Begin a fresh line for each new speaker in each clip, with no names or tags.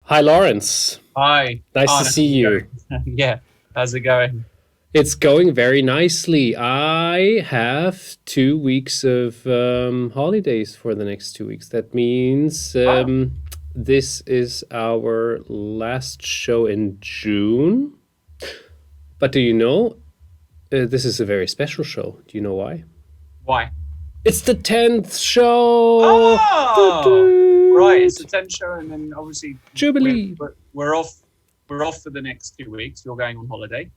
Hi, Lawrence.
Hi,
Nice to
Arne.
see you.
Yeah, how's it going?
It's going very nicely. I have 2 weeks of holidays for the next 2 weeks. That means
Oh,
this is our last show in June. But do you know, this is a very special show. Do you know why?
why?
It's the 10th show! Toot
Oh, right. It's the
toot!
10th show, and then obviously we're
Jubilee!
we're, we're off. We're off for the next 2 weeks. You're going on holiday.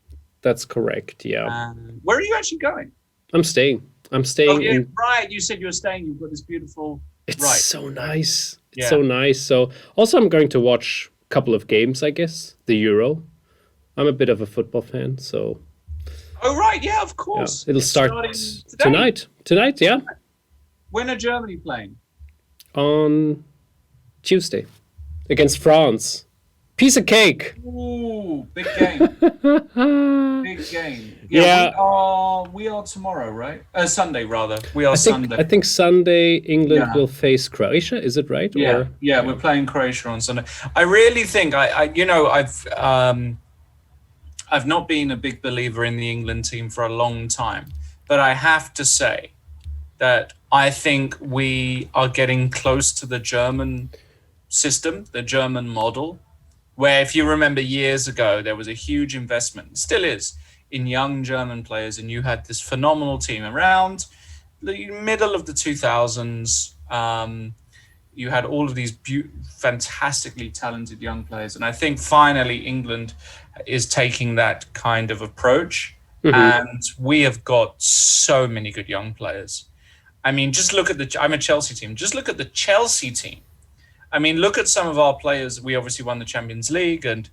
That's correct, yeah.
Where are you actually going?
I'm staying. I'm
Oh,
staying
yeah,
in.
right. You said you were staying. You've got this beautiful.
It's
Right.
so nice. It's
Yeah.
so nice. So also I'm going to watch a couple of games, I guess. The Euro. I'm a bit of a football fan, so
Oh, right. Yeah, of
yeah.
course.
It'll
It's
start
starting today.
tonight. Tonight, yeah.
When are Germany playing?
On Tuesday. Against France. Piece of cake.
Ooh, big game. Big game.
Yeah.
We are tomorrow, right? Sunday rather. We are
I
Sunday.
think Sunday England
Yeah.
will face Croatia, is it right?
Yeah,
Or
yeah, we're playing Croatia on Sunday. I really think I've not been a big believer in the England team for a long time, but I have to say that I think we are getting close to the German system, the German model, where if you remember years ago, there was a huge investment, still is, in young German players, and you had this phenomenal team around the middle of the 2000s. You had all of these fantastically talented young players. And I think finally England is taking that kind of approach. And we have got so many good young players. I mean, just look at I'm a Chelsea team. Just look at the Chelsea team. I mean, look at some of our players. We obviously won the Champions League and,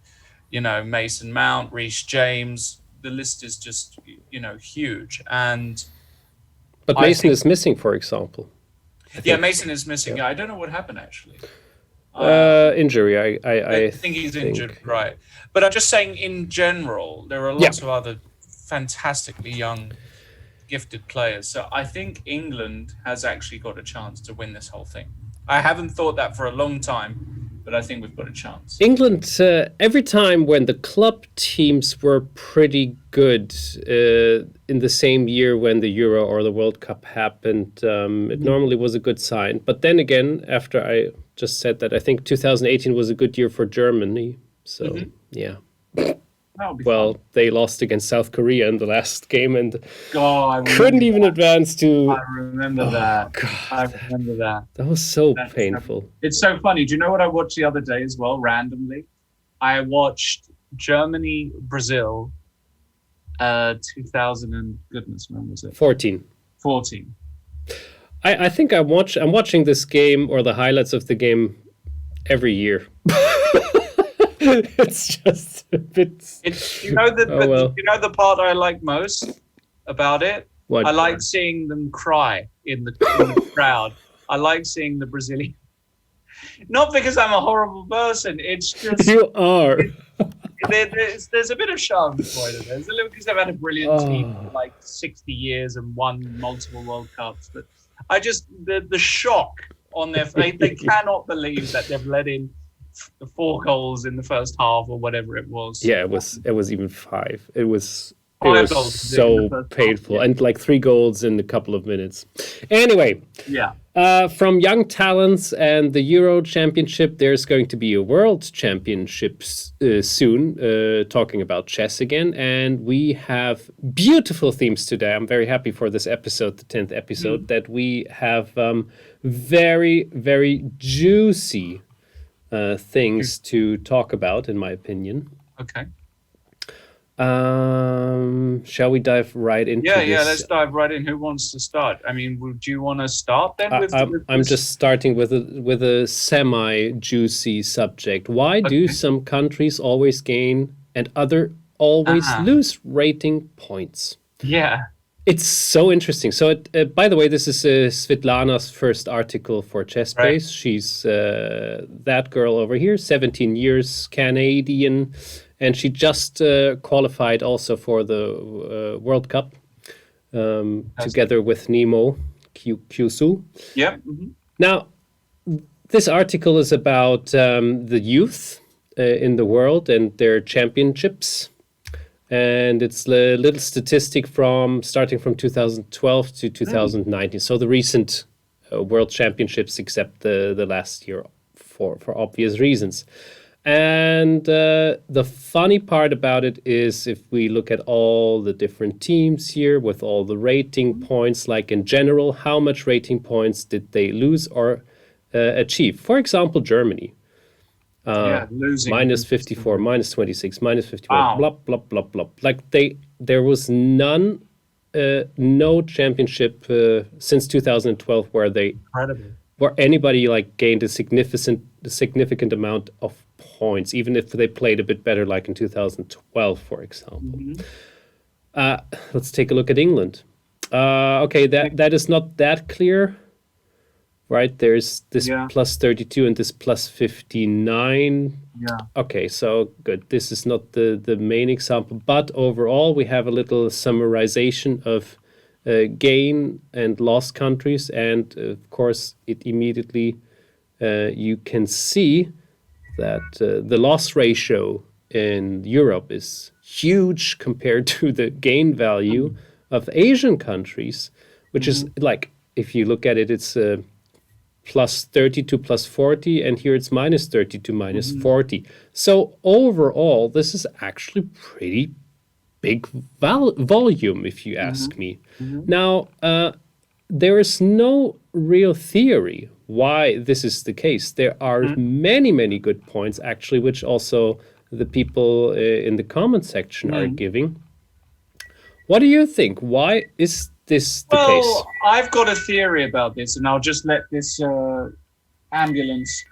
Mason Mount, Reece James. The list is just, huge.
but
I
Mason
think-
is missing, for example.
Yeah, Mason is missing. Yeah, I don't know what happened actually.
Injury,
I think he's injured, right? But I'm just saying, in general, there are lots of other fantastically young, gifted players. So I think England has actually got a chance to win this whole thing. I haven't thought that for a long time, but I think we've got a chance.
England, every time when the club teams were pretty good in the same year when the Euro or the World Cup happened, it normally was a good sign. But then again, after I just said that, I think 2018 was a good year for Germany. So, yeah.
That'll be
Well, they lost against South Korea in the last game and
God,
couldn't even advance to.
I remember that. I remember that.
That was so
That's
painful.
It's so funny. Do you know what I watched the other day as well, randomly? I watched Germany, Brazil, 2000 and goodness, when was it?
14.
14.
I think I'm watching this game or the highlights of the game every year. It's just a bit.
You know the part I like most about it?
What?
I like seeing them cry in the crowd. I like seeing the Brazilian. Not because I'm a horrible person. It's just
You are.
there's a bit of charm for it. There's a little because they've had a brilliant team for like 60 years and won multiple World Cups. But I just the shock on their face. They cannot believe that they've let in the 4 goals in the first half or whatever it was.
Yeah, it was even 5. It was
5 goals in
so
the first half,
painful,
yeah.
and like 3 goals in a couple of minutes. Anyway,
Yeah.
from young talents and the Euro Championship, there's going to be a World Championship soon, talking about chess again. And we have beautiful themes today. I'm very happy for this episode, the 10th episode, that we have very, very juicy things to talk about, in my opinion.
Okay.
Shall we dive right into this?
Yeah. Let's dive right in. Who wants to start? I mean, do you want to start then?
I'm just starting with a semi-juicy subject. Why do some countries always gain and other always lose rating points?
Yeah.
It's so interesting. So, by the way, this is Svetlana's first article for ChessBase.
Right.
She's that girl over here, 17 years, Canadian, and she just qualified also for the World Cup together with Nemo Kyusu.
Yeah.
Now, this article is about the youth in the world and their championships. And it's a little statistic from starting from 2012 to 2019. So the recent World Championships, except the last year, for obvious reasons. And the funny part about it is, if we look at all the different teams here with all the rating points, like in general, how much rating points did they lose or achieve? For example, Germany.
Losing.
Minus 54, minus 26, minus 51,
Wow.
blah, blah, blah, blah. Like there was no championship since 2012
Incredible.
where anybody like gained a significant amount of points, even if they played a bit better, like in 2012, for example. Let's take a look at England. Okay, that is not that clear, right? There's this plus 32 and this plus 59.
Yeah.
Okay, so good. This is not the main example, but overall we have a little summarization of gain and loss countries, and of course it immediately you can see that the loss ratio in Europe is huge compared to the gain value of Asian countries, which is like, if you look at it, it's plus 30 to plus 40, and here it's minus 30 to minus 40. So overall, this is actually pretty big volume, if you ask me. Now, there is no real theory why this is the case. There are many, many good points, actually, which also the people in the comment section are giving. What do you think? Why is this the case?
Well, I've got a theory about this, and I'll just let this ambulance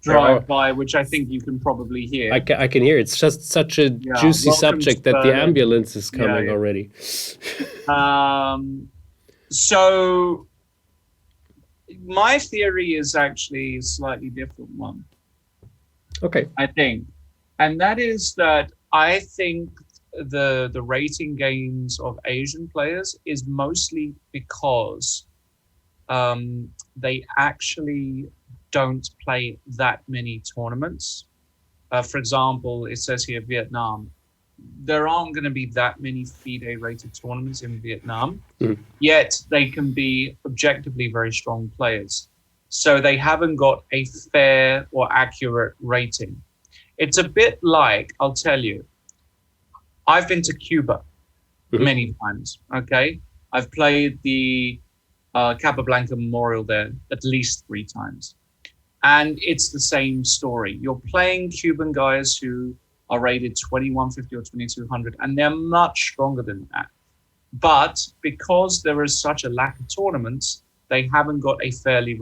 drive by, which I think you can probably hear.
I can hear. It's just such a juicy subject that the ambulance is coming already.
So my theory is actually a slightly different one.
Okay.
I think. And that is that I think the rating gains of Asian players is mostly because they actually don't play that many tournaments. For example, it says here Vietnam. There aren't going to be that many FIDE rated tournaments in Vietnam, yet they can be objectively very strong players. So they haven't got a fair or accurate rating. It's a bit like, I'll tell you, I've been to Cuba many times, okay? I've played the Capablanca Memorial there at least 3 times. And it's the same story. You're playing Cuban guys who are rated 2150 or 2200, and they're much stronger than that. But because there is such a lack of tournaments, they haven't got a fairly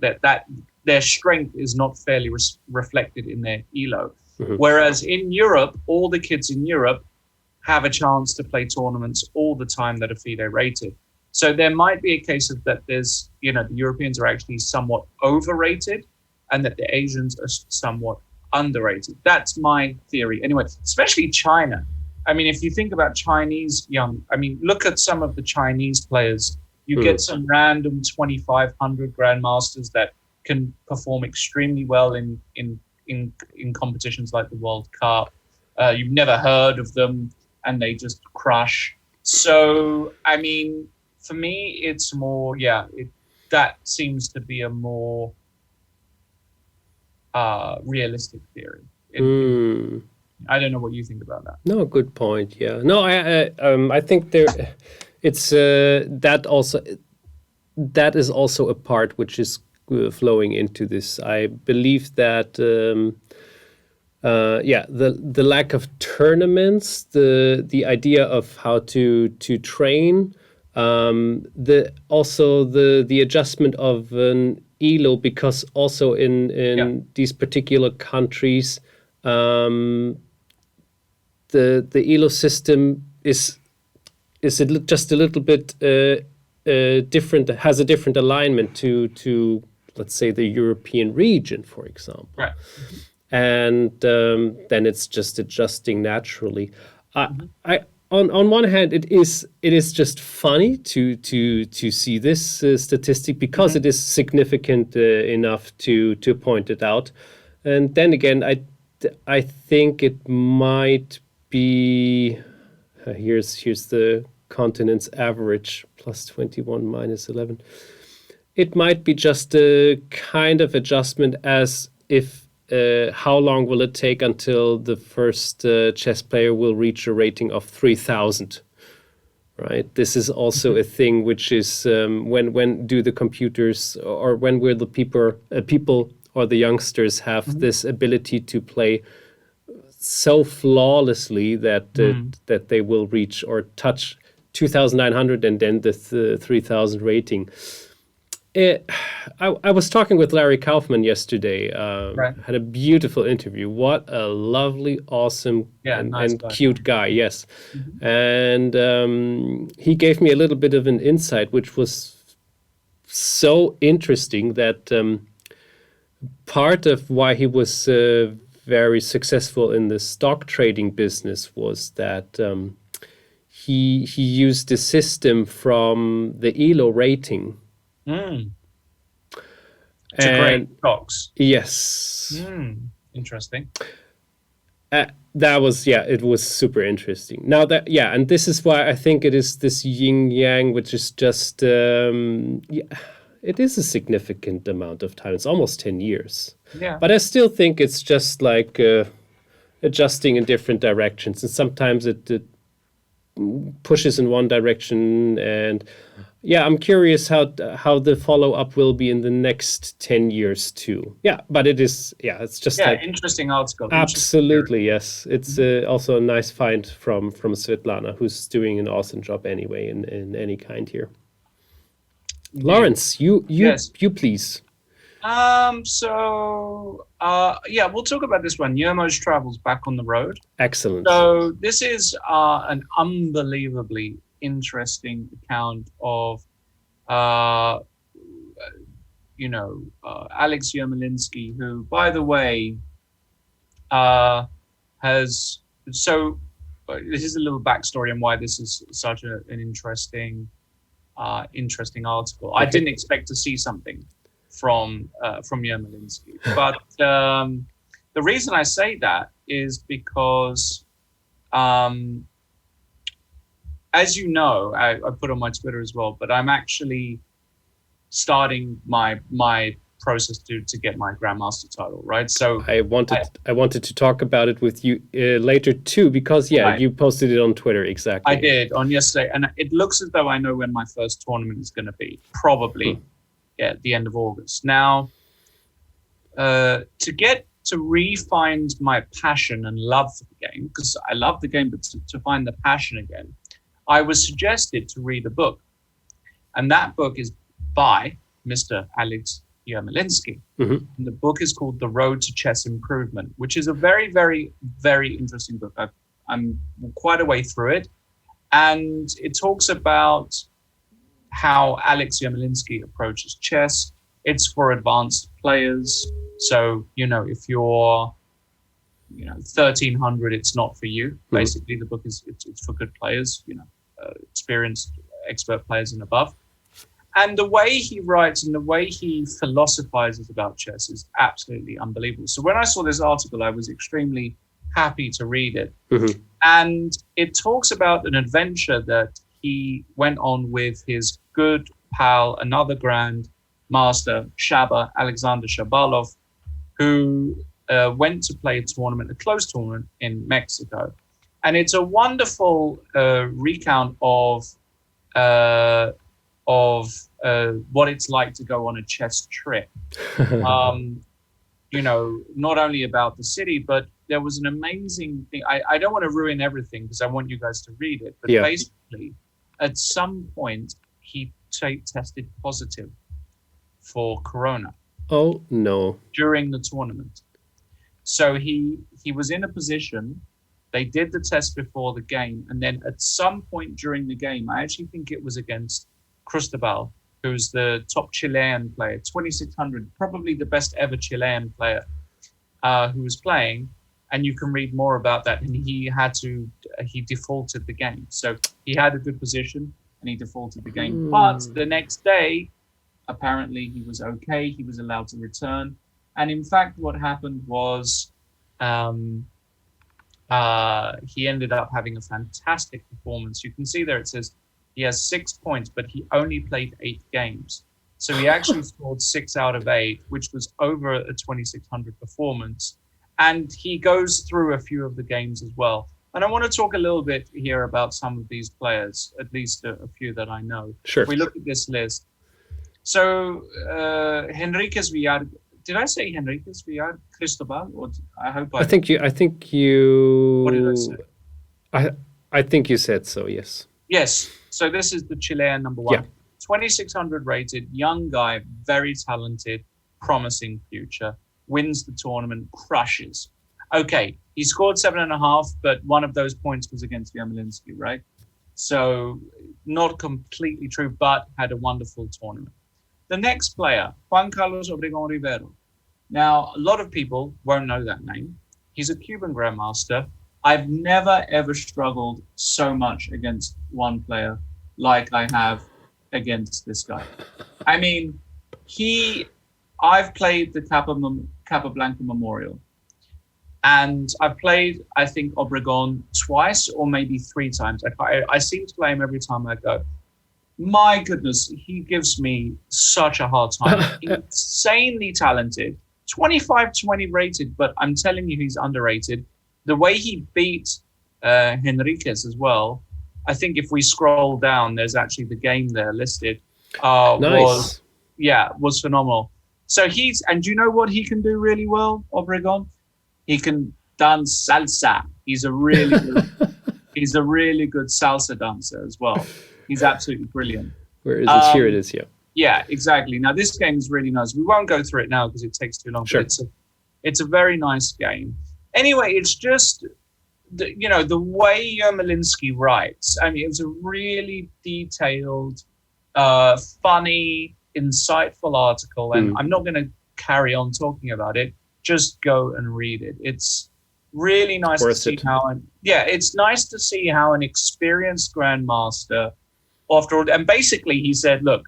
that their strength is not fairly reflected in their ELO. Whereas in Europe, all the kids in Europe have a chance to play tournaments all the time that are FIDE rated. So there might be a case of that there's, the Europeans are actually somewhat overrated and that the Asians are somewhat underrated. That's my theory. Anyway, especially China. I mean, if you think about look at some of the Chinese players. You get some random 2,500 Grandmasters that can perform extremely well in competitions like the World Cup. You've never heard of them, and they just crush. So, I mean, for me, it's more, that seems to be a more realistic theory. I don't know what you think about that.
No, good point. Yeah. No, I think it's that is also a part which is flowing into this. I believe that the lack of tournaments, the idea of how to train, the adjustment of an ELO, because also in these particular countries, the ELO system is just a little bit different, has a different alignment to let's say the European region, for example.
Right.
And then it's just adjusting naturally. On one hand, it is just funny to see this statistic, because it is significant enough to point it out. And then again, I think it might be here's the continent's average plus 21 minus 11. It might be just a kind of adjustment as if how long will it take until the first chess player will reach a rating of 3,000, right? This is also a thing which is when do the computers or when will the people or the youngsters have this ability to play so flawlessly that that they will reach or touch 2,900 and then the 3,000 rating. I was talking with Larry Kaufman yesterday.
Right.
Had a beautiful interview. What a lovely, awesome,
nice
and
guy.
cute guy. Yes, and he gave me a little bit of an insight, which was so interesting that part of why he was very successful in the stock trading business was that he used the system from the ELO rating.
To grade stocks.
Yes.
Interesting.
That was it was super interesting. Now that and this is why I think it is this yin yang, which is just it is a significant amount of time. It's almost 10 years.
Yeah.
But I still think it's just like adjusting in different directions, and sometimes it pushes in one direction. And I'm curious how the follow-up will be in the next 10 years too. But it is it's just like
interesting article.
Absolutely, yes. It's also a nice find from Svetlana, who's doing an awesome job anyway in any kind here. Lawrence, you please.
We'll talk about this one. Yermo's travels back on the road.
Excellent.
So this is an unbelievably interesting account of Alex Yermolinksy, who, by the way, has this is a little backstory on why this is such an interesting article. Okay. I didn't expect to see something from Yermolinksy, but the reason I say that is because as you know, I put on my Twitter as well, but I'm actually starting my process to get my Grandmaster title, right? So
I wanted to talk about it with you later too, because you posted it on Twitter. Exactly.
I did on yesterday, and it looks as though I know when my first tournament is going to be, probably at the end of August. Now, to re-find my passion and love for the game, because I love the game, but to find the passion again, I was suggested to read a book, and that book is by Mr. Alex Yermolinksy. And the book is called The Road to Chess Improvement, which is a very, very, very interesting book. I'm quite a way through it, and it talks about how Alex Yermolinksy approaches chess. It's for advanced players, so if you're 1300, it's not for you. Basically, the book it's for good players, experienced expert players and above. And the way he writes and the way he philosophizes about chess is absolutely unbelievable. So when I saw this article, I was extremely happy to read it. And it talks about an adventure that he went on with his good pal, another Grandmaster, Alexander Shabalov, who went to play a closed tournament in Mexico. And it's a wonderful recount of what it's like to go on a chess trip. Not only about the city, but there was an amazing thing. I don't want to ruin everything because I want you guys to read it. But basically, at some point, he tested positive for corona.
Oh, no.
During the tournament. So he was in a position. They did the test before the game. And then at some point during the game, I actually think it was against Cristobal, who's the top Chilean player, 2600, probably the best ever Chilean player who was playing. And you can read more about that. And he defaulted the game. So he had a good position and he defaulted the game. But the next day, apparently he was okay. He was allowed to return And in fact, what happened was he ended up having a fantastic performance. You can see there it says he has 6 points, but he only played 8 games. So he actually scored 6 out of 8, which was over a 2600 performance. And he goes through a few of the games as well. And I want to talk a little bit here about some of these players, at least a few that I know.
Sure.
If we look at this list. So Henriquez Villar, did I say Henriquez Villar Cristobal? Or I hope
I think you.
What did I say?
I think you said so. Yes.
Yes. So this is the Chilean number 1.
Yeah.
2600 rated, young guy, very talented, promising future, wins the tournament, crushes. Okay, he scored 7.5, but one of those points was against Yermolinksy, right? So not completely true, but had a wonderful tournament. The next player, Juan Carlos Obregón Rivero. Now, a lot of people won't know that name. He's a Cuban Grandmaster. I've never, ever struggled so much against one player like I have against this guy. I mean, I've played the Capablanca Memorial, and I've played, I think, Obregón twice or maybe 3 times. I seem to play him every time I go. My goodness, he gives me such a hard time. Insanely talented, 25-20 rated, but I'm telling you, he's underrated. The way he beat Henriquez as well, I think if we scroll down, there's actually the game there listed.
Nice.
Was phenomenal. So and do you know what he can do really well, Obregón? He can dance salsa. He's a really good salsa dancer as well. He's absolutely brilliant.
Where is it? Here it is. Yeah.
Yeah, exactly. Now this game is really nice. We won't go through it now because it takes too long.
Sure.
But it's a very nice game. Anyway, it's just the way Yermolinksy writes. I mean, it was a really detailed, funny, insightful article, and I'm not going to carry on talking about it. Just go and read it. It's really nice to see it's nice to see how an experienced grandmaster, after all, and basically he said, look,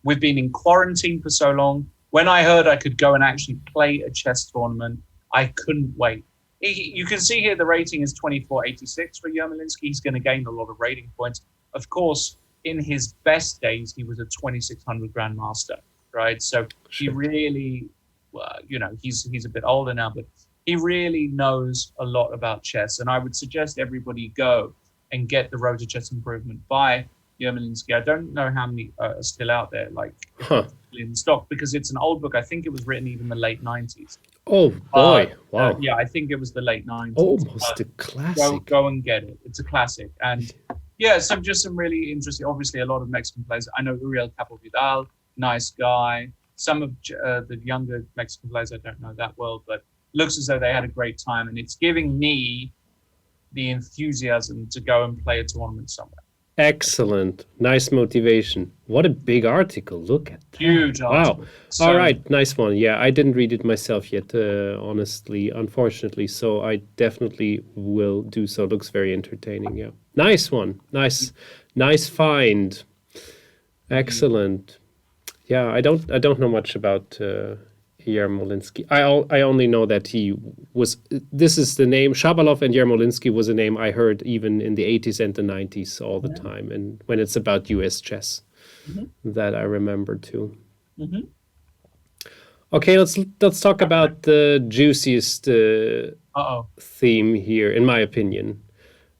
we've been in quarantine for so long. When I heard I could go and actually play a chess tournament, I couldn't wait. You can see here the rating is 2486 for Yermolinksy. He's going to gain a lot of rating points. Of course, in his best days, he was a 2600 grandmaster, right? So he really, he's a bit older now, but he really knows a lot about chess. And I would suggest everybody go and get the Road to Chess Improvement by Yermolinksy. I don't know how many are still out there, in stock, because it's an old book. I think it was written even in the late 90s.
Oh boy! Wow.
I think it was the late 90s.
Almost a classic.
Go and get it. It's a classic. And some really interesting. Obviously, a lot of Mexican players. I know Uriel Capo Vidal, nice guy. Some of the younger Mexican players I don't know that well, but looks as though they had a great time, and it's giving me the enthusiasm to go and play a tournament somewhere.
Excellent. Nice motivation. What a big article. Look at that.
Huge article.
Wow. All right. Nice one. Yeah, I didn't read it myself yet, unfortunately. So I definitely will do so. Looks very entertaining. Yeah. Nice one. Nice find. Excellent. Yeah, I don't know much about Yermolinksy. I only know that this is the name, Shabalov and Yermolinksy was a name I heard even in the 80s and the 90s all the time. And when it's about US chess, that I remember too. Okay, let's talk about the juiciest theme here, in my opinion.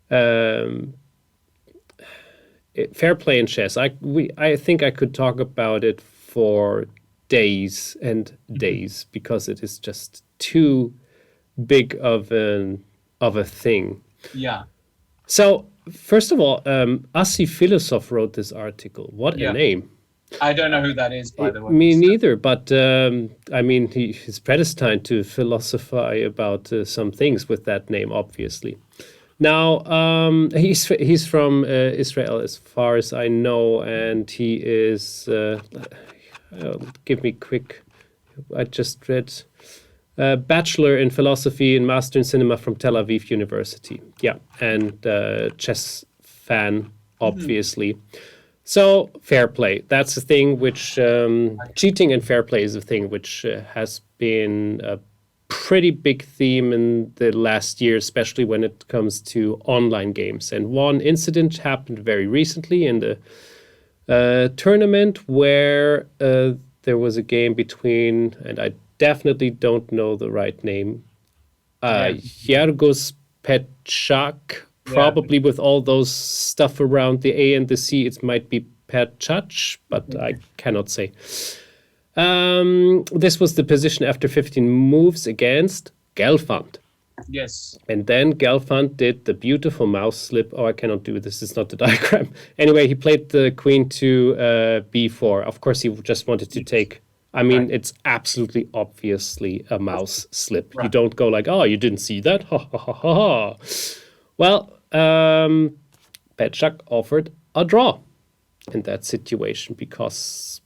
Fair play in chess. I think I could talk about it for days and days because it is just too big of a thing.
Yeah.
So first of all, Asi Philosoph wrote this article. What a name!
I don't know who that is, by the way.
Me neither. But I mean, he's predestined to philosophize about some things with that name, obviously. Now he's from Israel, as far as I know, and he is. Give me quick. I just read Bachelor in Philosophy and Master in Cinema from Tel Aviv University. Yeah, and chess fan, obviously. So fair play. That's the thing which cheating and fair play is a thing which has been a pretty big theme in the last year, especially when it comes to online games. And one incident happened very recently in the tournament where there was a game between, and I definitely don't know the right name, Yergos Petchak. Probably with all those stuff around the A and the C, it might be Petchach, but I cannot say. This was the position after 15 moves against Gelfand.
Yes.
And then Gelfand did the beautiful mouse slip. Oh, I cannot do this. It's not the diagram. Anyway, he played the queen to b4. Of course, he just wanted to take... I mean, it's absolutely obviously a mouse slip. You don't go like, oh, you didn't see that? Ha, ha, ha, ha, ha. Well, Petchak offered a draw in that situation because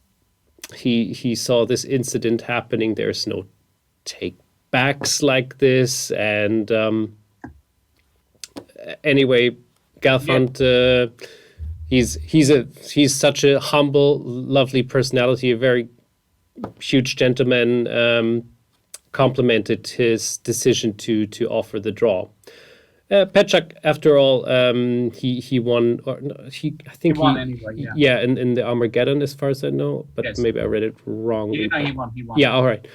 he saw this incident happening. There's no take backs like this, and anyway, Gelfand, he's such a humble, lovely personality, a very huge gentleman. Complimented his decision to offer the draw. Petchak, after all, he won, or no, I think
he won anyway. Yeah,
in the Armageddon, as far as I know, but maybe I read it wrong.
He won.
Yeah, all right.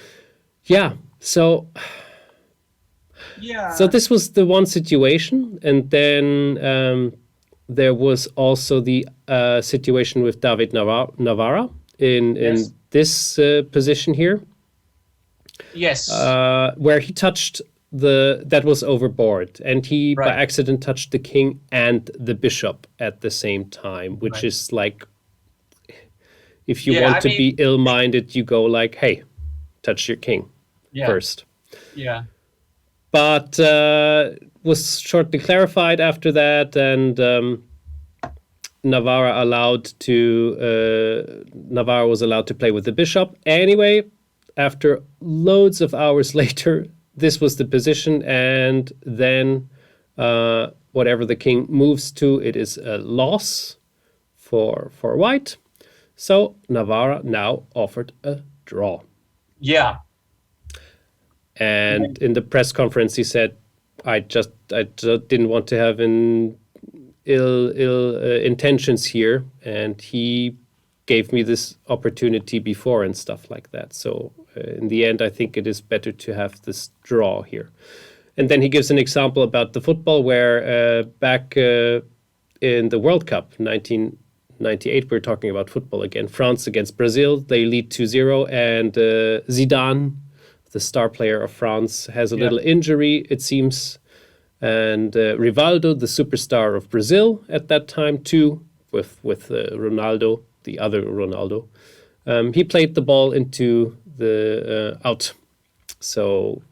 Yeah, so
yeah.
So this was the one situation, and then there was also the situation with David Navarra in this position here.
Yes.
Where he touched that was overboard, and he by accident touched the king and the bishop at the same time, which is like, if you want to be ill-minded, you go like, hey, touch your king first.
Yeah.
But was shortly clarified after that, and Navarra was allowed to play with the bishop. Anyway, after loads of hours later, this was the position, and then whatever the king moves to, it is a loss for white. So Navarra now offered a draw.
Yeah.
And in the press conference, he said, I just didn't want to have ill intentions here, and he gave me this opportunity before and stuff like that. So in the end, I think it is better to have this draw here. And then he gives an example about the football where back in the World Cup, 1998, we're talking about football again, France against Brazil, they lead 2-0, and Zidane, the star player of France, has a little injury, it seems. And Rivaldo, the superstar of Brazil at that time too, with Ronaldo, the other Ronaldo, he played the ball into the out. So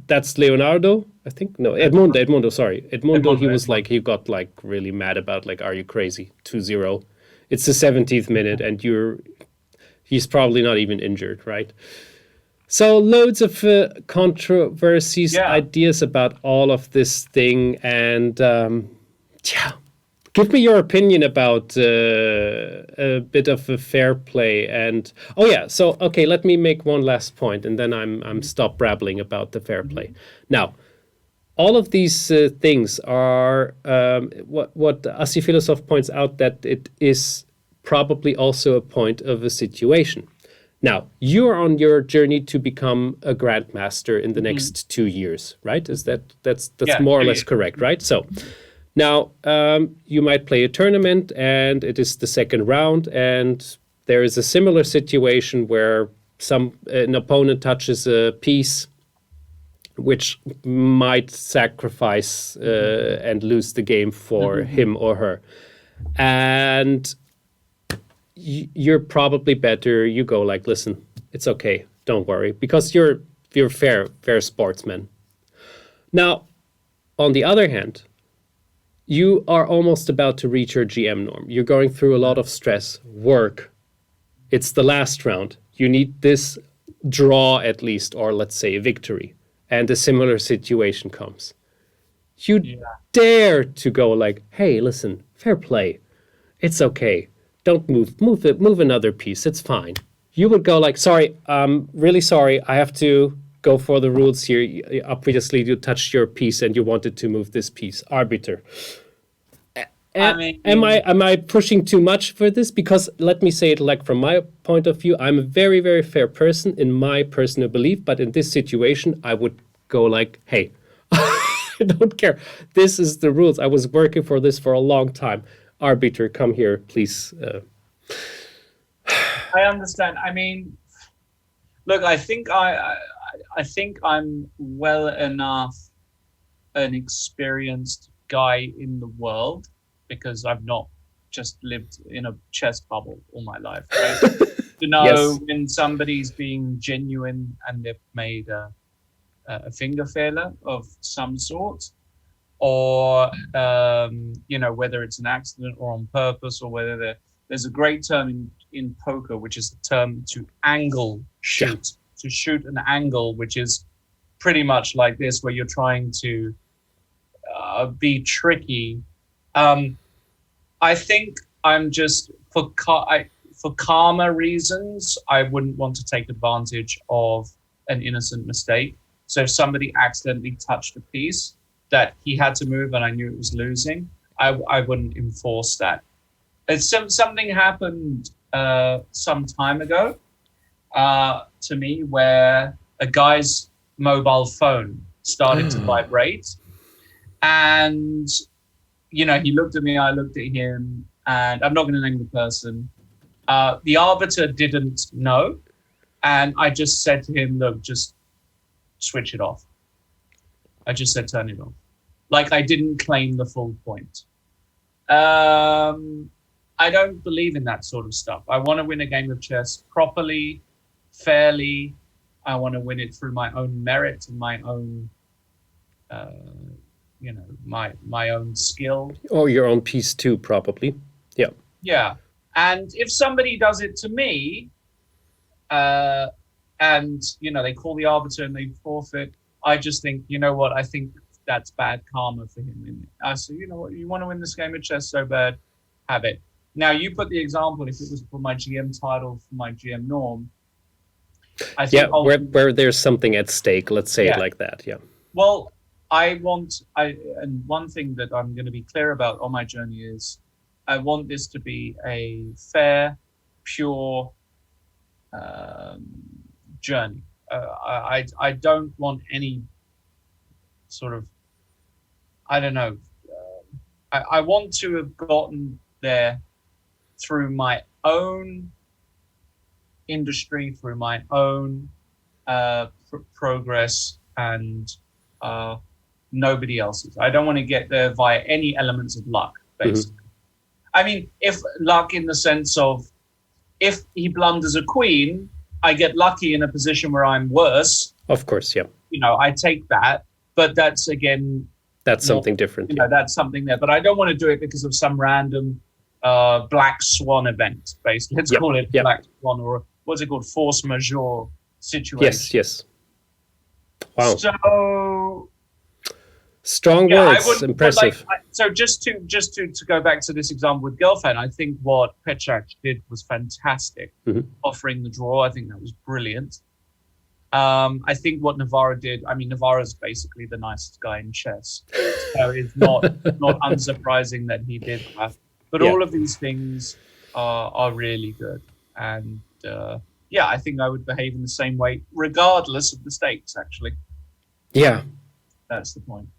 that's Leonardo, I think. No, Edmundo, sorry. Edmundo, he got like really mad about like, are you crazy? 2-0. It's the 17th minute and he's probably not even injured, right? So loads of controversies, ideas about all of this thing, and give me your opinion about a bit of a fair play. And let me make one last point, and then I'm stop babbling about the fair play. Now, all of these things are what Asi Philosoph points out, that it is probably also a point of a situation. Now, you're on your journey to become a Grandmaster in the next 2 years, right? That's more or less correct, right? So now you might play a tournament, and it is the second round, and there is a similar situation where an opponent touches a piece which might sacrifice and lose the game for him or her. And you're probably better. You go like, listen, it's okay, don't worry, because you're fair sportsman. Now, on the other hand, you are almost about to reach your GM norm. You're going through a lot of stress, work. It's the last round. You need this draw at least, or let's say a victory. And a similar situation comes. You dare to go like, hey, listen, fair play. It's okay. don't move another piece. It's fine. You would go like, sorry, really sorry. I have to go for the rules here. Obviously, you touched your piece and you wanted to move this piece. Arbiter.
I mean,
Am I pushing too much for this? Because let me say it like from my point of view, I'm a very, very fair person in my personal belief. But in this situation, I would go like, hey, I don't care. This is the rules. I was working for this for a long time. Arbiter, come here, please.
I understand. I mean, look, I think I'm well enough an experienced guy in the world, because I've not just lived in a chess bubble all my life, right? To know
Yes.
when somebody's being genuine and they've made a finger failure of some sort, or whether it's an accident or on purpose, or whether there's a great term in poker, which is the term to angle shoot, to shoot an angle, which is pretty much like this, where you're trying to be tricky. I think I'm just for karma reasons, I wouldn't want to take advantage of an innocent mistake. So if somebody accidentally touched a piece that he had to move and I knew it was losing, I wouldn't enforce that. It's something happened some time ago to me, where a guy's mobile phone started to vibrate, and he looked at me, I looked at him, and I'm not going to name the person. The arbiter didn't know, and I just said to him, look, just switch it off. I just said, turn it off. Like, I didn't claim the full point. I don't believe in that sort of stuff. I want to win a game of chess properly, fairly. I want to win it through my own merit and my own, my own skill.
Or your own piece too, probably. Yeah.
Yeah. And if somebody does it to me, and they call the arbiter and they forfeit, I just think, you know what, I think that's bad karma for him. I say, you know what, you want to win this game of chess so bad, have it. Now, you put the example, if it was for my GM title, for my GM norm, I think
where there's something at stake, let's say it like that. Yeah.
Well, and one thing that I'm going to be clear about on my journey is I want this to be a fair, pure journey. I don't want any sort of, I don't know. I want to have gotten there through my own industry, through my own progress, and nobody else's. I don't want to get there via any elements of luck, basically. I mean, if luck in the sense of, if he blunders a queen, I get lucky in a position where I'm worse.
Of course, yeah.
I take that, but that's again,
that's something different.
That's something there. But I don't want to do it because of some random black swan event, basically. Let's call it black swan, or what's it called, force majeure situation.
Yes. Wow.
So
strong words, impressive.
So just to go back to this example with Girlfriend, I think what Petrak did was fantastic. Offering the draw, I think that was brilliant. I think what Navarro did, I mean, Navarro's basically the nicest guy in chess, so it's not unsurprising that he did that. But all of these things are really good, and I think I would behave in the same way regardless of the stakes. Actually, that's the point.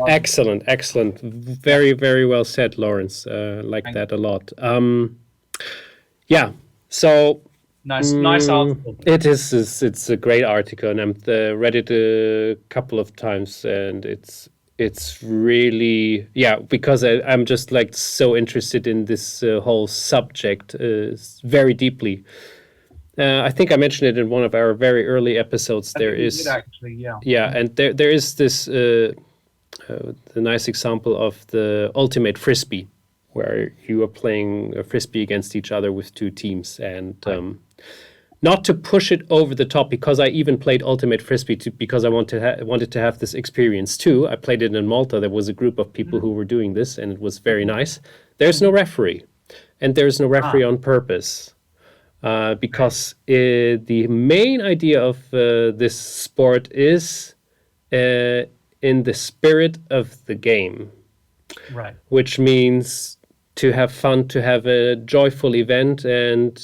Excellent. Very, very well said, Lawrence. Like Thank that you. A lot. So
nice article.
It is. It's a great article, and I've read it a couple of times, and it's really because I'm just like so interested in this whole subject very deeply. I think I mentioned it in one of our very early episodes. There is
actually,
and there is this the nice example of the ultimate frisbee, where you are playing a frisbee against each other with two teams, and not to push it over the top, because I even played ultimate frisbee because I wanted to have this experience too. I played it in Malta. There was a group of people who were doing this, and it was very nice. There's no referee. and there's no referee on purpose. Because the main idea of this sport is in the spirit of the game.
Right.
Which means to have fun, to have a joyful event. And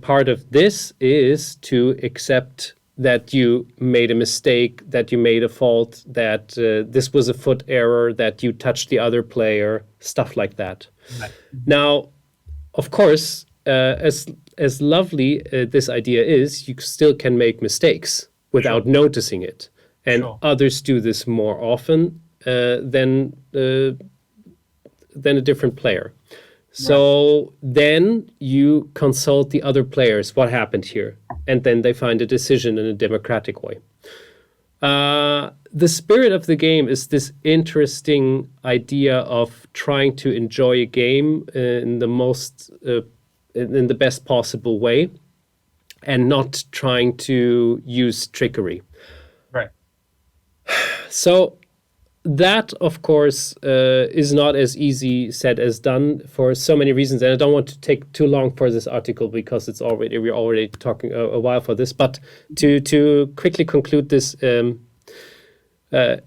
part of this is to accept that you made a mistake, that you made a fault, that this was a foot error, that you touched the other player, stuff like that.
Right.
Now, of course, as lovely this idea is, you still can make mistakes without noticing it. And others do this more often than a different player. So then you consult the other players, what happened here? And then they find a decision in a democratic way. The spirit of the game is this interesting idea of trying to enjoy a game in the best possible way and not trying to use trickery.
Right.
So that, of course, is not as easy said as done for so many reasons, and I don't want to take too long for this article because we're already talking a while for this. But to quickly conclude this, the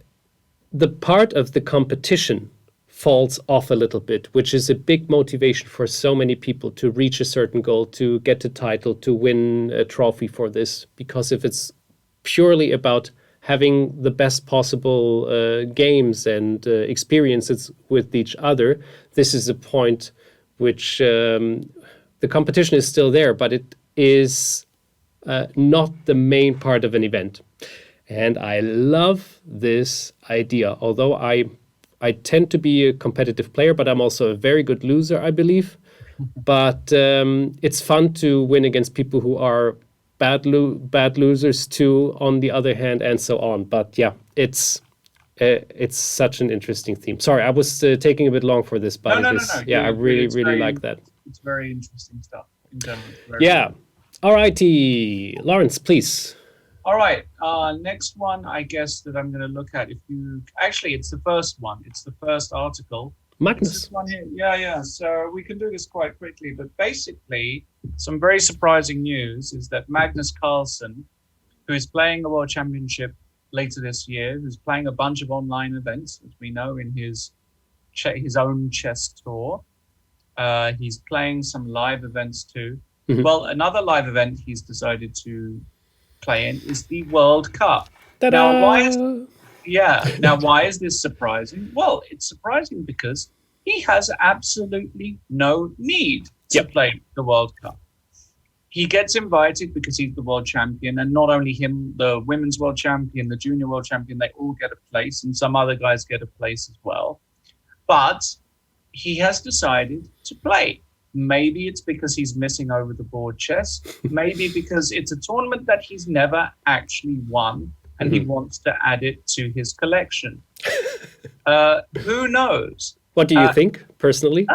part of the competition falls off a little bit, which is a big motivation for so many people to reach a certain goal, to get a title, to win a trophy for this. Because if it's purely about having the best possible games and experiences with each other, this is a point which the competition is still there, but it is not the main part of an event. And I love this idea, although I tend to be a competitive player, but I'm also a very good loser, I believe. But it's fun to win against people who are bad losers too, on the other hand, and so on. But yeah, it's such an interesting theme. Sorry, I was taking a bit long for this, but
no.
Yeah, I really like that.
It's very interesting stuff in general.
Yeah. All righty, Lawrence, please.
All right. Next one, I guess that I'm going to look at. It's the first one. It's the first article.
Magnus.
One here. Yeah. So we can do this quite quickly, but basically, some very surprising news is that Magnus Carlsen, who is playing the World Championship later this year, who's playing a bunch of online events, as we know, in his own chess tour. He's playing some live events too. Mm-hmm. Well, another live event he's decided to play in is the World Cup.
Ta-da!
Now, why is this surprising? Well, it's surprising because he has absolutely no need to play the World Cup. He gets invited because he's the world champion, and not only him, the women's world champion, the junior world champion, they all get a place, and some other guys get a place as well. But he has decided to play. Maybe it's because he's missing over the board chess. Maybe because it's a tournament that he's never actually won, and he wants to add it to his collection. Who knows?
What do you think, personally?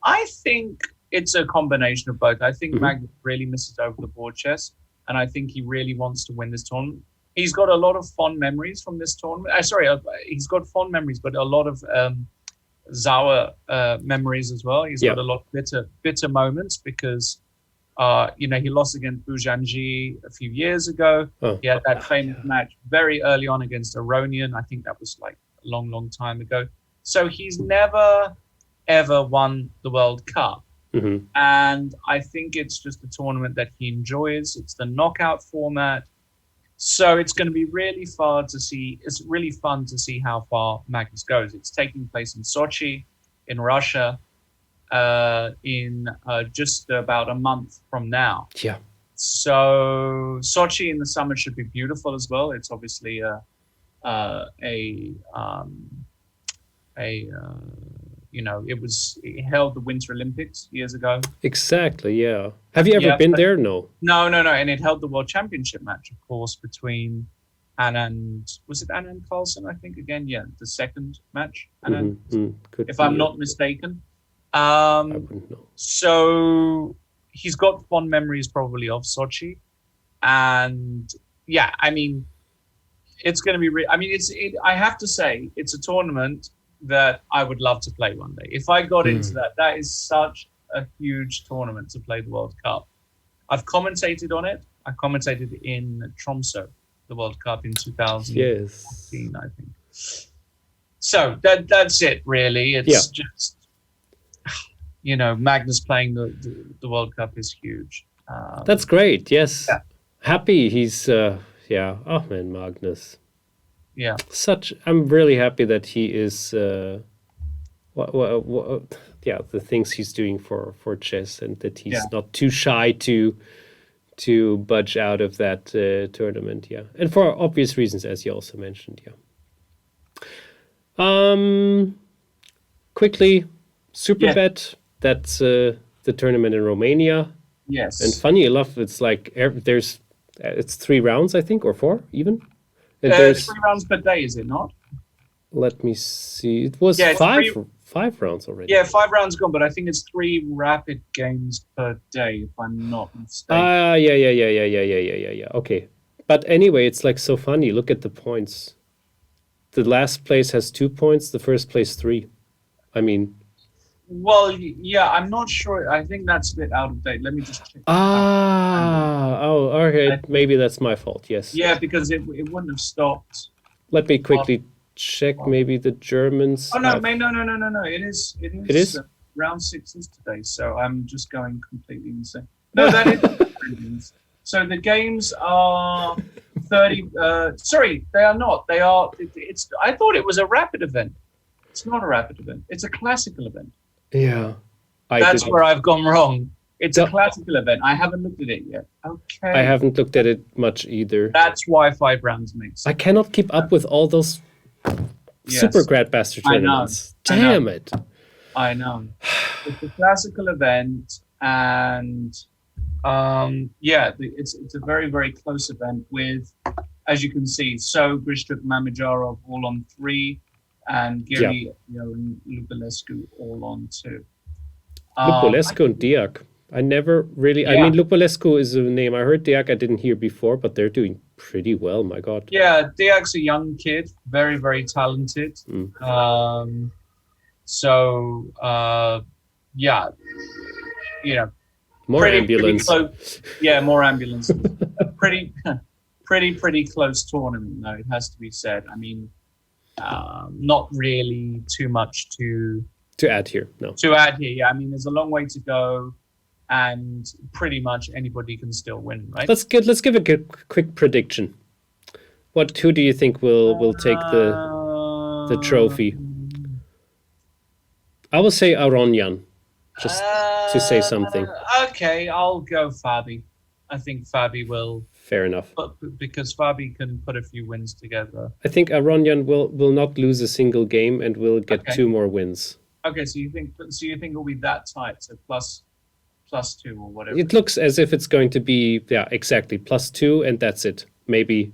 I think it's a combination of both. I think Magnus really misses over the board chess, and I think he really wants to win this tournament. He's got a lot of fond memories from this tournament. He's got fond memories, but a lot of sour memories as well. He's got a lot of bitter moments because he lost against Boujangi a few years ago. He had that famous match very early on against Aronian. I think that was like a long time ago. So he's never, ever won the World Cup. Mm-hmm. And I think it's just a tournament that he enjoys. It's the knockout format. So it's going to be really fun to see. It's really fun to see how far Magnus goes. It's taking place in Sochi, in Russia, in just about a month from now.
Yeah.
So Sochi in the summer should be beautiful as well. It's obviously it held the Winter Olympics years ago.
Exactly, yeah. Have you ever been there? No.
No. And it held the World Championship match, of course, between Anand Carlsen, I think, again, the second match, Anand, if I'm not mistaken.
I wouldn't know.
So he's got fond memories probably of Sochi. And it's going to be, I have to say, it's a tournament that I would love to play one day. If I got into that, that is such a huge tournament to play the World Cup. I've commentated on it. I commentated in Tromsø, the World Cup in 2014, I think. So that's it, really. It's just, Magnus playing the World Cup is huge.
That's great. Yes. Yeah. Happy he's, Oh, man, Magnus.
Yeah.
I'm really happy that he is, the things he's doing for chess, and that he's not too shy to budge out of that tournament. Yeah. And for obvious reasons, as you also mentioned. Yeah. Quickly, Superbet. That's the tournament in Romania.
Yes.
And funny enough, it's like it's 3 rounds, I think, or 4 even. And
there's 3 rounds per day, is it not?
Let me see. It was 5 rounds already.
Yeah, 5 rounds gone, but I think it's 3 rapid games per day, if I'm not mistaken.
Yeah. Okay. But anyway, it's like so funny. Look at the points. The last place has 2 points. The first place 3. I mean.
Well, yeah, I'm not sure. I think that's a bit out of date. Let me just check.
Okay. Maybe that's my fault. Yes.
Yeah, because it wouldn't have stopped.
Let me quickly check. Maybe the Germans.
Oh no! No! It is. Round 6 is today, so I'm just going completely insane. No, that is. So the games are 30. Sorry, they are not. They are. It's. I thought it was a rapid event. It's not a rapid event. It's a classical event.
Yeah.
That's where I've gone wrong. It's a classical event. I haven't looked at it yet. Okay.
I haven't looked at it much either.
That's why 5 rounds makes sense.
I cannot keep up with all those super Grandmaster tournaments. Damn it.
I know. It's a classical event, and it's a very, very close event with, as you can see, Gristrup, Mamijarov all on 3, and Giri and Lupulescu all on 2.
Lupulescu and Diak. I never really. I mean, Lupulescu is a name I heard. Diak I didn't hear before, but they're doing pretty well. My God.
Yeah, Diak's a young kid, very, very talented.
More ambulance.
More ambulance. pretty close tournament, though, it has to be said. I mean, not really too much to
add here. No.
To add here, yeah. I mean, there's a long way to go, and pretty much anybody can still win, right?
Let's give a quick prediction. Who do you think will take the trophy? I will say Aronjan, just to say something.
Okay, I'll go Fabi. I think Fabi will.
Fair enough.
Because Fabi can put a few wins together.
I think Aronjan will not lose a single game and will get 2 more wins.
Okay, so you think it'll be that tight? So plus 2 or whatever.
It looks as if it's going to be exactly +2, and that's it. Maybe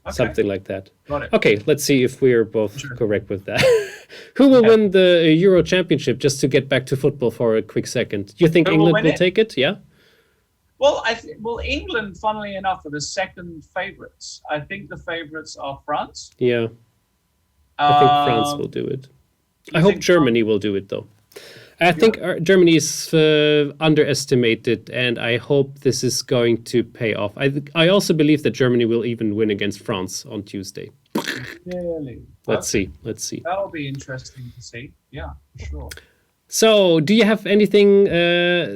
something like that.
Got it.
Okay, let's see if we're both correct with that. Who will win the Euro Championship? Just to get back to football for a quick second. You think England will take it? Yeah.
Well, England, funnily enough, are the second favourites. I think the favourites are France.
Yeah. I think France will do it. I hope Germany will do it, though. I think Germany is underestimated, and I hope this is going to pay off. I also believe that Germany will even win against France on Tuesday.
Really?
Let's see.
That'll be interesting to see. Yeah, for sure.
So, do you have anything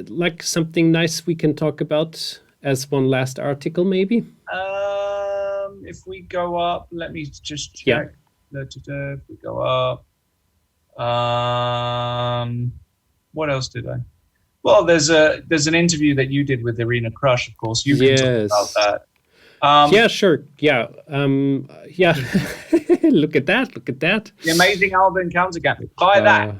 like something nice we can talk about as one last article, maybe?
If we go up, let me just check. If we go up. What else did I? Well, there's an interview that you did with Irina Krush, of course. You can talk about that.
Yeah, sure. Yeah. Look at that.
The amazing Alvin counter gap. Buy that.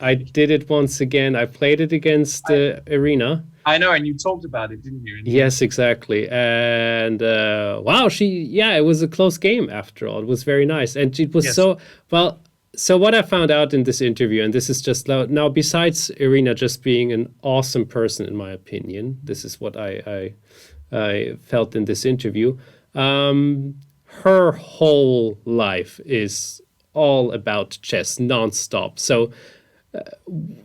I did it once again. I played it against Irina.
I know, and you talked about it, didn't you?
Yes, exactly. And wow, it was a close game after all. It was very nice. And it was so well. So what I found out in this interview, and this is just now, besides Irina just being an awesome person, in my opinion, this is what I felt in this interview. Her whole life is all about chess nonstop. So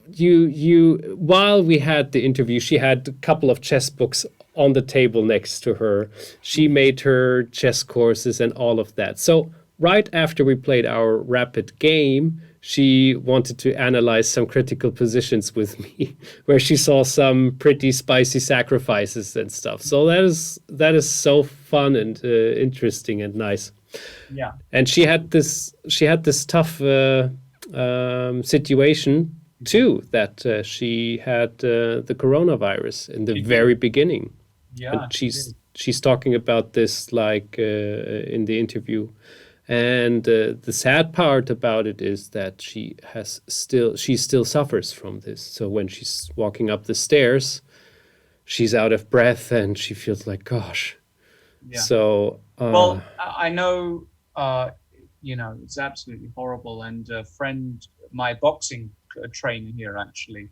you while we had the interview, she had a couple of chess books on the table next to her. She made her chess courses and all of that. So right after we played our rapid game, she wanted to analyze some critical positions with me, where she saw some pretty spicy sacrifices and stuff. So that is so fun and interesting and nice.
Yeah.
And she had this tough situation too, that she had the coronavirus in the very beginning.
Yeah.
And she's talking about this like in the interview. And the sad part about it is that she still suffers from this. So when she's walking up the stairs, she's out of breath and she feels like, gosh.
Yeah.
So
well, I know, it's absolutely horrible. And a friend, my boxing trainer here, actually,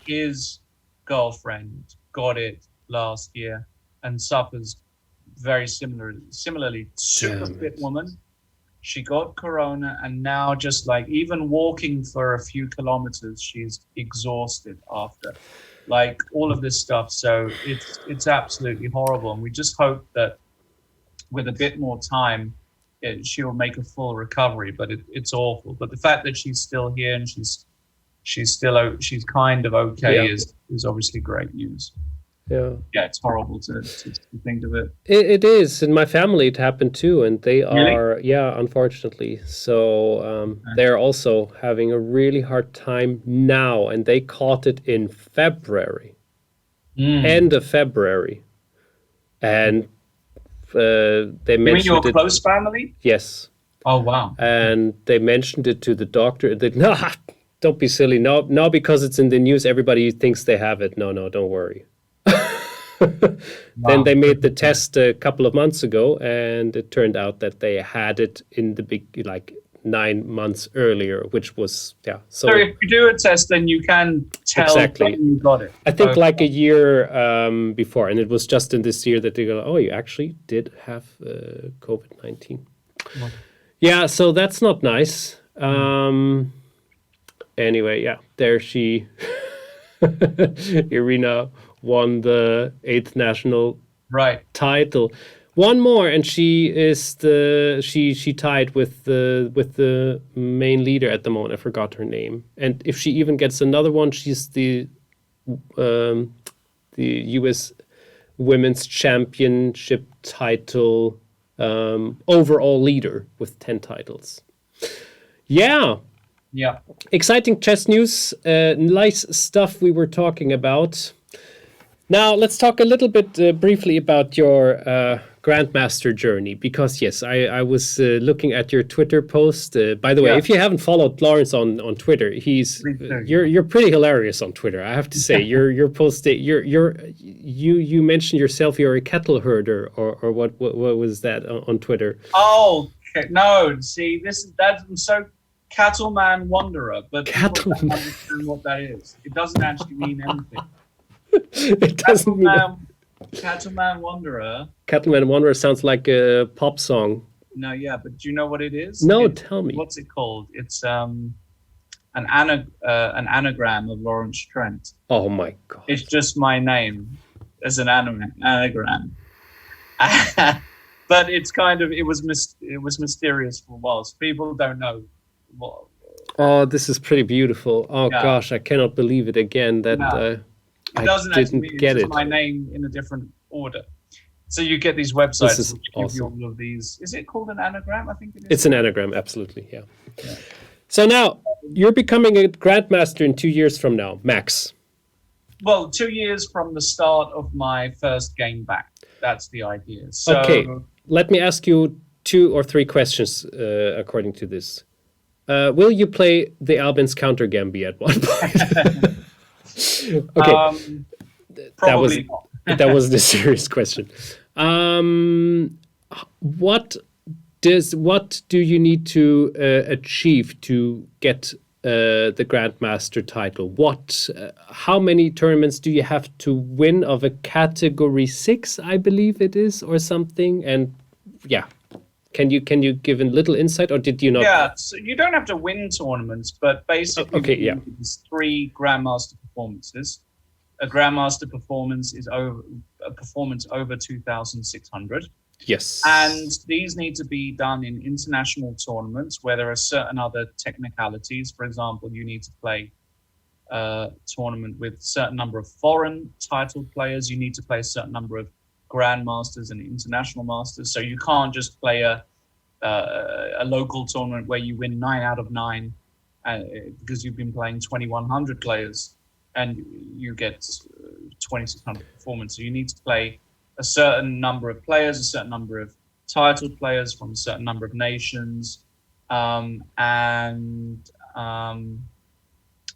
his girlfriend got it last year and suffers very similarly. Super fit woman. She got corona, and now just like even walking for a few kilometers, she's exhausted after, like all of this stuff. So it's absolutely horrible, and we just hope that with a bit more time, she'll make a full recovery. But it's awful. But the fact that she's still here and she's kind of okay is obviously great news. Yeah, it's horrible to think of it.
It is. In my family, it happened too, and they are, unfortunately. So they're also having a really hard time now, and they caught it in February, end of February, and they mentioned
you mean your close family?
Yes.
Oh wow!
And they mentioned it to the doctor. That no, don't be silly. No, because it's in the news, everybody thinks they have it. No, don't worry. Then they made the test a couple of months ago, and it turned out that they had it in the 9 months earlier, which was So
if you do a test, then you can tell
exactly
when you got it.
I think like a year before, and it was just in this year that they go, oh, you actually did have COVID-19. Yeah, so that's not nice. Anyway, there she, Irina, won the 8th national title. One more, and she is she tied with the main leader at the moment. I forgot her name. And if she even gets another one, she's the U.S. Women's Championship title overall leader with 10 titles. Yeah. Exciting chess news. Nice stuff we were talking about. Now, let's talk a little bit briefly about your Grandmaster journey, because, yes, I was looking at your Twitter post. By the way, if you haven't followed Lawrence on Twitter, you're pretty hilarious on Twitter, I have to say. Your post, you mentioned yourself, you're a cattle herder, or what was that on Twitter?
Oh, no, see, I'm so cattleman wanderer, but people don't understand what that is. It doesn't actually mean anything.
It doesn't mean
Cattleman Wanderer.
Cattleman Wanderer sounds like a pop song.
No, but do you know what it is?
No, tell me.
What's it called? It's an anagram of Lawrence Trent.
Oh my god!
It's just my name as an anagram. But it's kind of it was mysterious for a while. So people don't know what.
Oh, this is pretty beautiful. Oh gosh, I cannot believe it again. That.
It doesn't actually mean it's just my name in a different order. So you get these websites which give you all of these. Is it called an anagram? I think it is.
It's an anagram, absolutely, yeah. So now, you're becoming a Grandmaster in 2 years from now, max.
Well, 2 years from the start of my first game back. That's the idea. So,
okay, let me ask you 2 or 3 questions according to this. Will you play the Albin's counter Gambit at one point? Okay,
probably not.
That was the serious question. What do you need to achieve to get the Grandmaster title? How many tournaments do you have to win of a category 6, I believe it is, or something? And Can you give a little insight, or did you not?
Yeah, so you don't have to win tournaments, but basically,
Okay, yeah.
there's 3 Grandmaster performances. A Grandmaster performance is a performance over 2,600.
Yes.
And these need to be done in international tournaments where there are certain other technicalities. For example, you need to play a tournament with a certain number of foreign titled players. You need to play a certain number of Grandmasters and international masters. So you can't just play a local tournament where you win 9 out of 9 because you've been playing 2,100 players and you get 2,600 performance. So you need to play a certain number of players, a certain number of titled players from a certain number of nations. There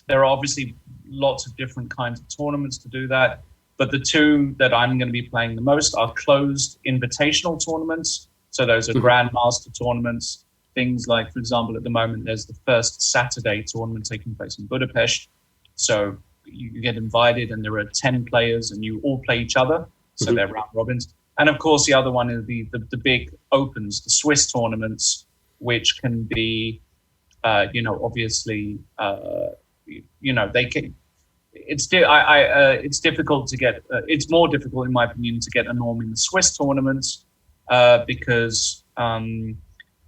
are obviously lots of different kinds of tournaments to do that. But the 2 that I'm going to be playing the most are closed invitational tournaments. So those are Grandmaster tournaments. Things like, for example, at the moment, there's the first Saturday tournament taking place in Budapest. So you get invited and there are 10 players and you all play each other. So they're round robins. And of course, the other one is the big opens, the Swiss tournaments, which can be, obviously, they can. It's difficult to get. It's more difficult, in my opinion, to get a norm in the Swiss tournaments because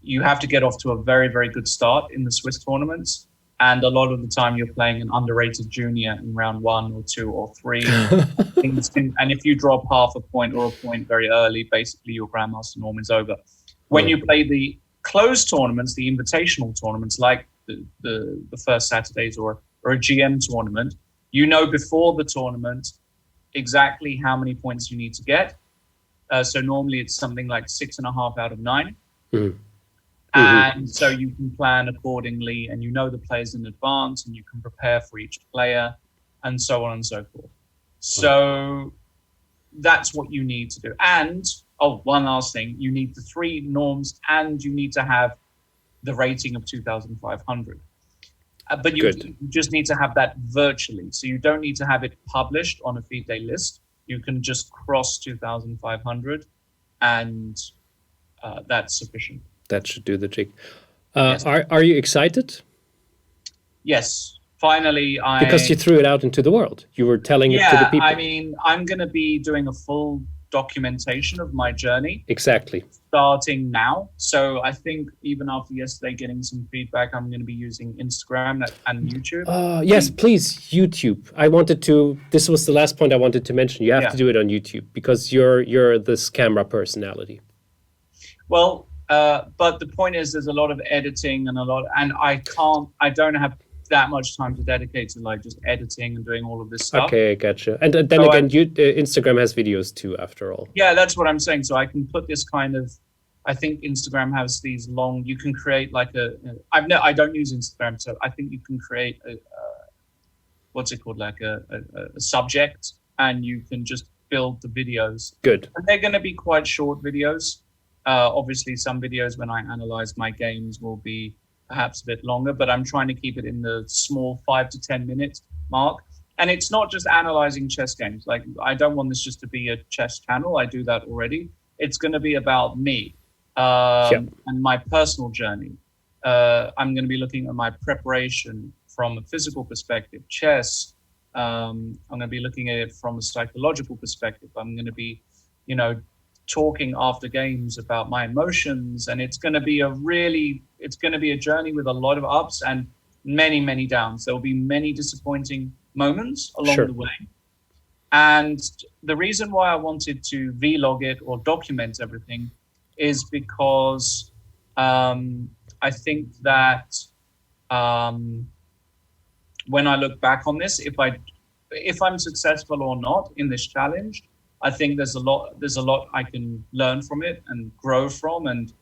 you have to get off to a very, very good start in the Swiss tournaments. And a lot of the time you're playing an underrated junior in round 1 or 2 or 3. And if you drop half a point or a point very early, basically your Grandmaster norm is over. When you play the closed tournaments, the invitational tournaments, like the first Saturdays or a GM tournament, you know before the tournament exactly how many points you need to get. So normally it's something like 6.5 out of 9. And so you can plan accordingly and you know the players in advance and you can prepare for each player and so on and so forth. So that's what you need to do. And, one last thing, you need the 3 norms and you need to have the rating of 2,500. But you just need to have that virtually. So you don't need to have it published on a FIDE list. You can just cross 2,500 and that's sufficient.
That should do the trick.
Yes.
Are you excited?
Yes. Finally,
because you threw it out into the world. You were telling it to the people.
I mean, I'm going to be doing a full documentation of my journey.
Exactly.
Starting now. So I think even after yesterday getting some feedback, I'm going to be using Instagram and YouTube.
Yes, please, YouTube. This was the last point I wanted to mention. You have to do it on YouTube because you're this camera personality.
Well, but the point is there's a lot of editing and I don't have that much time to dedicate to like just editing and doing all of this stuff.
Okay, I gotcha. And then so again, Instagram has videos too, after all.
Yeah, that's what I'm saying. So I can put this kind of, I think Instagram has these long, you can create like I don't use Instagram, so I think you can create what's it called, like a subject, and you can just build the videos.
Good.
And they're going to be quite short videos. Obviously, some videos when I analyze my games will be perhaps a bit longer, but I'm trying to keep it in the small 5 to 10 minute mark. And it's not just analyzing chess games. Like, I don't want this just to be a chess channel. I do that already. It's going to be about me and my personal journey. I'm going to be looking at my preparation from a physical perspective, chess. I'm going to be looking at it from a psychological perspective. I'm going to be, talking after games about my emotions, and it's going to be a journey with a lot of ups and many, many downs. There will be many disappointing moments along the way. And the reason why I wanted to vlog it or document everything is because I think that when I look back on this, if I'm successful or not in this challenge, I think there's a lot I can learn from it and grow from, and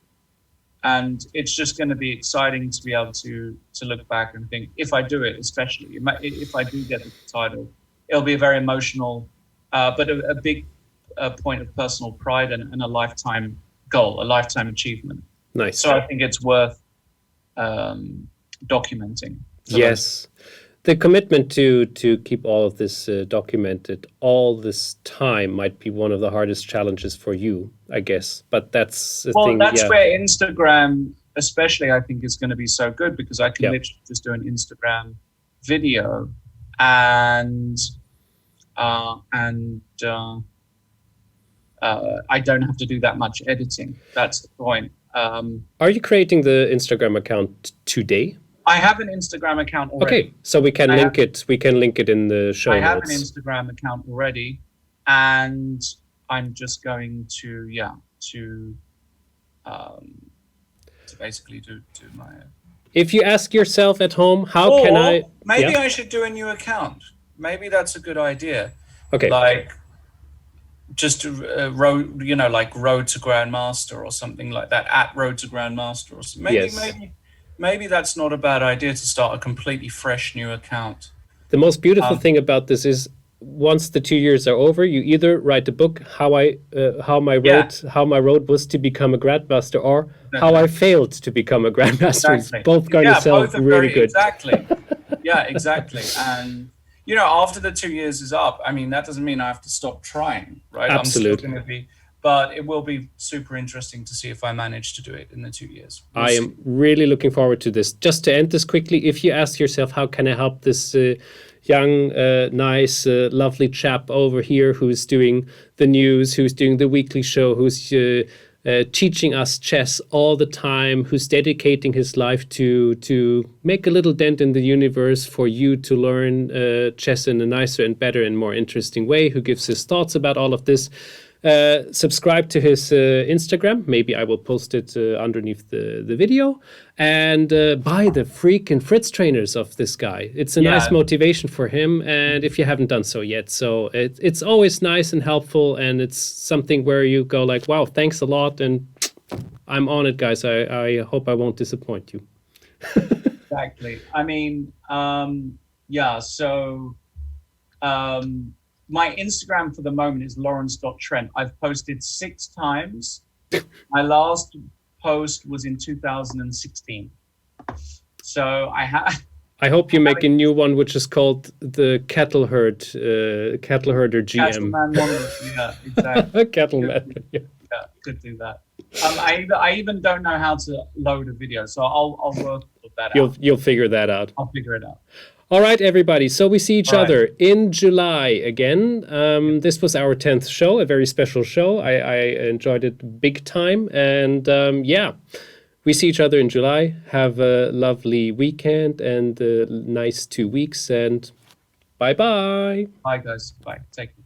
it's just going to be exciting to be able to look back and think, if I do it, especially if I do get the title, it'll be a very emotional, but a big point of personal pride and a lifetime goal, a lifetime achievement.
Nice.
So I think it's worth documenting. So
yes. The commitment to keep all of this documented all this time might be one of the hardest challenges for you, I guess. But that's the thing.
That's where Instagram, especially, I think, is going to be so good, because I can literally just do an Instagram video and I don't have to do that much editing. That's the point.
Are you creating the Instagram account today?
I have an Instagram account already.
Okay, so we can link it. We can link it in the show notes.
I have an Instagram account already, and I'm just going to basically do my.
If you ask yourself at home, how can I?
Maybe I should do a new account. Maybe that's a good idea.
Okay.
Like just Road to Grandmaster or something like that. At Road to Grandmaster or something. Maybe that's not a bad idea to start a completely fresh new account.
The most beautiful thing about this is once the 2 years are over, you either write a book how my road was to become a Grandmaster, or how I failed to become a Grandmaster.
Exactly.
It's both going to sell really good.
Exactly. Yeah, exactly. And after the 2 years is up, I mean, that doesn't mean I have to stop trying, right?
Absolutely.
I'm still going to be. But it will be super interesting to see if I manage to do it in the 2 years.
I am really looking forward to this. Just to end this quickly, if you ask yourself, how can I help this young, nice, lovely chap over here who's doing the news, who's doing the weekly show, who's teaching us chess all the time, who's dedicating his life to make a little dent in the universe for you to learn chess in a nicer and better and more interesting way, who gives his thoughts about all of this. Subscribe to his Instagram. Maybe I will post it underneath the video. And buy the freaking Fritz trainers of this guy. It's a nice motivation for him. And if you haven't done so yet, so it's always nice and helpful. And it's something where you go like, wow, thanks a lot. And I'm on it, guys. I hope I won't disappoint you.
Exactly. I mean, so... my Instagram for the moment is Lawrence.Trent. I've posted 6 times. My last post was in 2016. So
I hope you make a new one, which is called the Cattle Herder GM.
Cattleman Wonder. Yeah, exactly.
Cattleman.
Yeah, could do that. I even don't know how to load a video, so I'll work that out.
You'll figure that out.
I'll figure it out.
All right, everybody. So we see each other in July again. This was our 10th show, a very special show. I enjoyed it big time. And we see each other in July. Have a lovely weekend and a nice 2 weeks. And bye-bye.
Bye, guys. Bye. Take care.